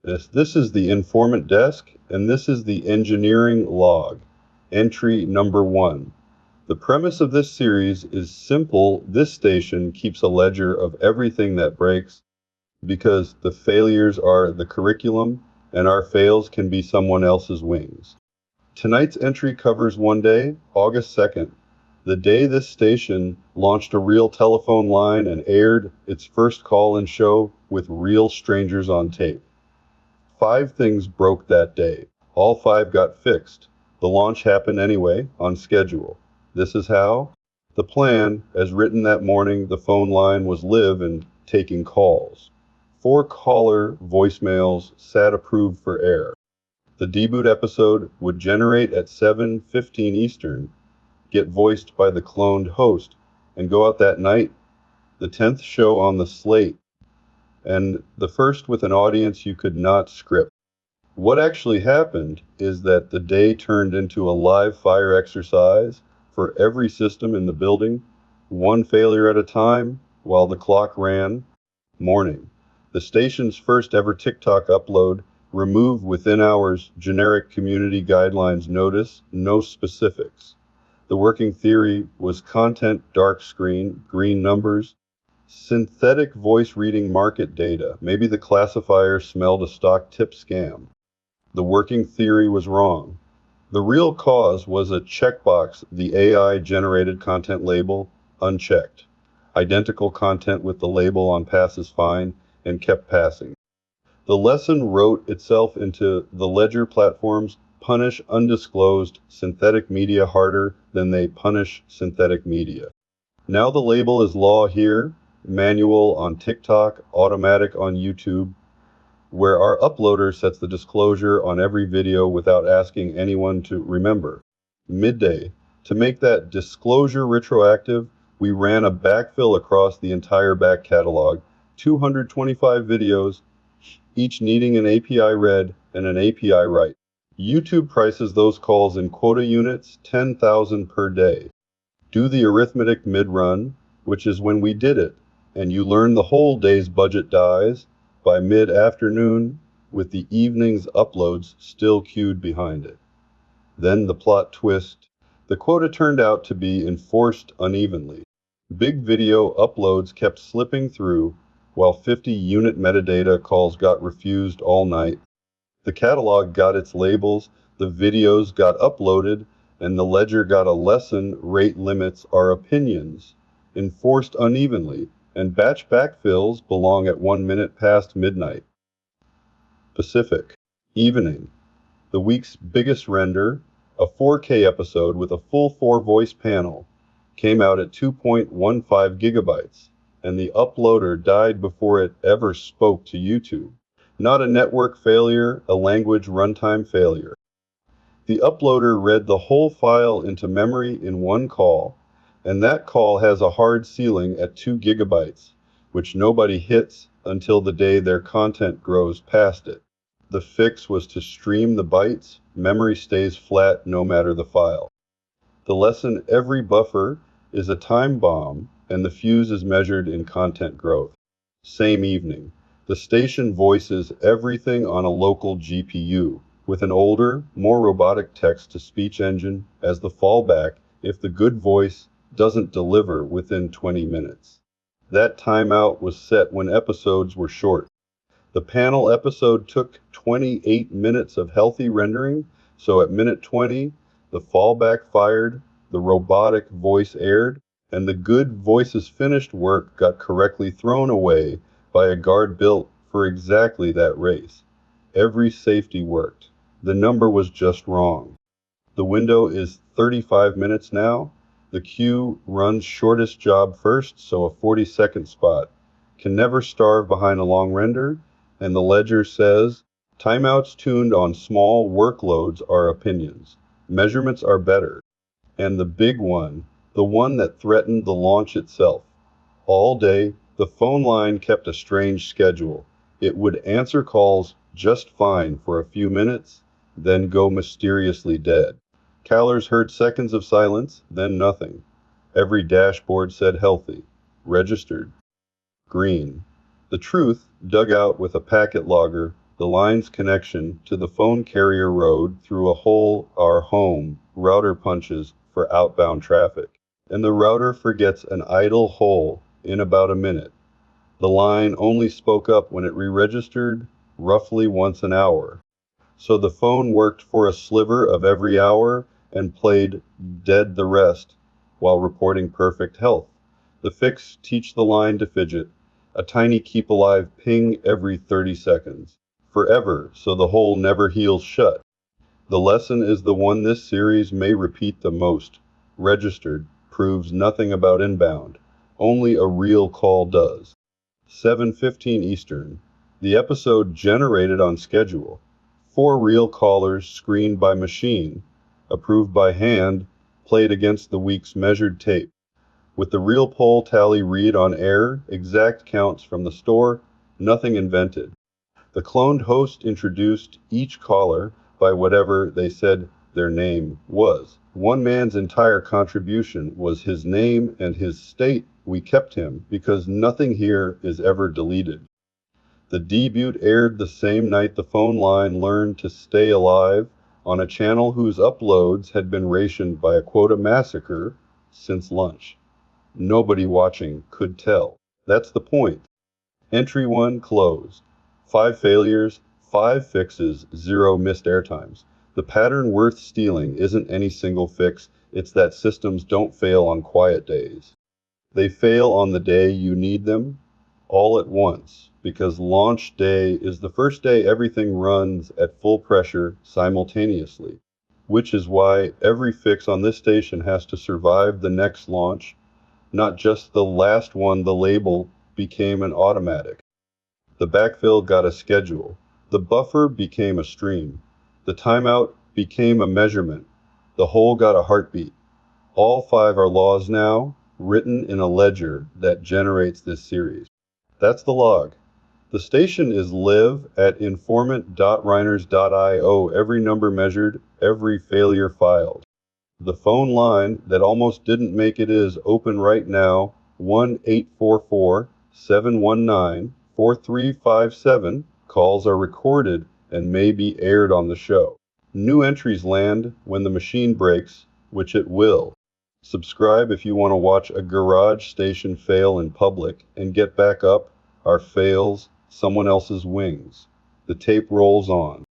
This is the informant desk, and this is the engineering log. Entry number 1. The premise of this series is simple. This station keeps a ledger of everything that breaks because the failures are the curriculum and our fails can be someone else's wings. Tonight's entry covers one day, August 2nd, the day this station launched a real telephone line and aired its first call-in show with real strangers on tape. 5 things broke that day. All 5 got fixed. The launch happened anyway, on schedule. This is how. The plan, as written that morning, the phone line was live and taking calls. 4 caller voicemails sat approved for air. The debut episode would generate at 7:15 Eastern, get voiced by the cloned host, and go out that night, the 10th show on the slate, and the first with an audience you could not script. What actually happened is that the day turned into a live fire exercise for every system in the building, one failure at a time, while the clock ran. Morning. The station's first ever TikTok upload, removed within hours, generic community guidelines notice, no specifics. The working theory was content dark screen, green numbers, synthetic voice reading market data. Maybe the classifier smelled a stock tip scam. The working theory was wrong. The real cause was a checkbox, the AI generated content label, unchecked. Identical content with the label on pass is fine, and kept passing. The lesson wrote itself into the ledger platforms punish undisclosed synthetic media harder than they punish synthetic media. Now the label is law here, manual on TikTok, automatic on YouTube, where our uploader sets the disclosure on every video without asking anyone to remember. Midday. To make that disclosure retroactive, we ran a backfill across the entire back catalog, 225 videos, each needing an API read and an API write. YouTube prices those calls in quota units, 10,000 per day. Do the arithmetic mid-run, which is when we did it, and you learn the whole day's budget dies by mid-afternoon with the evening's uploads still queued behind it. Then the plot twist. The quota turned out to be enforced unevenly. Big video uploads kept slipping through, while 50 unit metadata calls got refused all night. The catalog got its labels, the videos got uploaded, and the ledger got a lesson. Rate limits are opinions, enforced unevenly, and batch backfills belong at 1 minute past midnight. Pacific. Evening. The week's biggest render, a 4K episode with a full 4-voice panel, came out at 2.15 gigabytes, and the uploader died before it ever spoke to YouTube. Not a network failure, a language runtime failure. The uploader read the whole file into memory in one call, and that call has a hard ceiling at 2 gigabytes, which nobody hits until the day their content grows past it. The fix was to stream the bytes. Memory stays flat no matter the file. The lesson: every buffer is a time bomb, and the fuse is measured in content growth. Same evening. The station voices everything on a local GPU, with an older, more robotic text-to-speech engine as the fallback if the good voice doesn't deliver within 20 minutes. That timeout was set when episodes were short. The panel episode took 28 minutes of healthy rendering, so at minute 20, the fallback fired, the robotic voice aired, and the good voice's finished work got correctly thrown away by a guard built for exactly that race. Every safety worked. The number was just wrong. The window is 35 minutes now. The queue runs shortest job first, so a 40-second spot. Can never starve behind a long render, and the ledger says, timeouts tuned on small workloads are opinions. Measurements are better. And the big one, the one that threatened the launch itself. All day, the phone line kept a strange schedule. It would answer calls just fine for a few minutes, then go mysteriously dead. Callers heard seconds of silence, then nothing. Every dashboard said healthy, registered, green. The truth, dug out with a packet logger, The line's connection to the phone carrier road through a hole our home router punches for outbound traffic. And the router forgets an idle hole in about a minute. The line only spoke up when it re-registered roughly once an hour. So the phone worked for a sliver of every hour and played dead the rest while reporting perfect health. The fix: teach the line to fidget, a tiny keep alive ping every 30 seconds. Forever, so the hole never heals shut. The lesson is the one this series may repeat the most. Registered proves nothing about inbound. Only a real call does. 7:15 Eastern. The episode generated on schedule. 4 real callers screened by machine, approved by hand, played against the week's measured tape. With the real poll tally read on air, exact counts from the store, nothing invented. The cloned host introduced each caller by whatever they said their name was. One man's entire contribution was his name and his state. We kept him because nothing here is ever deleted. The debut aired the same night the phone line learned to stay alive on a channel whose uploads had been rationed by a quota massacre since lunch. Nobody watching could tell. That's the point. Entry 1 closed. 5 failures, 5 fixes, 0 missed airtimes. The pattern worth stealing isn't any single fix, it's that systems don't fail on quiet days. They fail on the day you need them, all at once, because launch day is the first day everything runs at full pressure simultaneously, which is why every fix on this station has to survive the next launch, not just the last one. The label became an automatic. The backfill got a schedule. The buffer became a stream. The timeout became a measurement. The hole got a heartbeat. All 5 are laws now, written in a ledger that generates this series. That's the log. The station is live@informant.reiners.io, every number measured, every failure filed. The phone line that almost didn't make it is open right now, 1-844-719-4357. Calls are recorded and may be aired on the show. New entries land when the machine breaks, which it will. Subscribe if you want to watch a garage station fail in public and get back up our fails someone else's wings. The tape rolls on.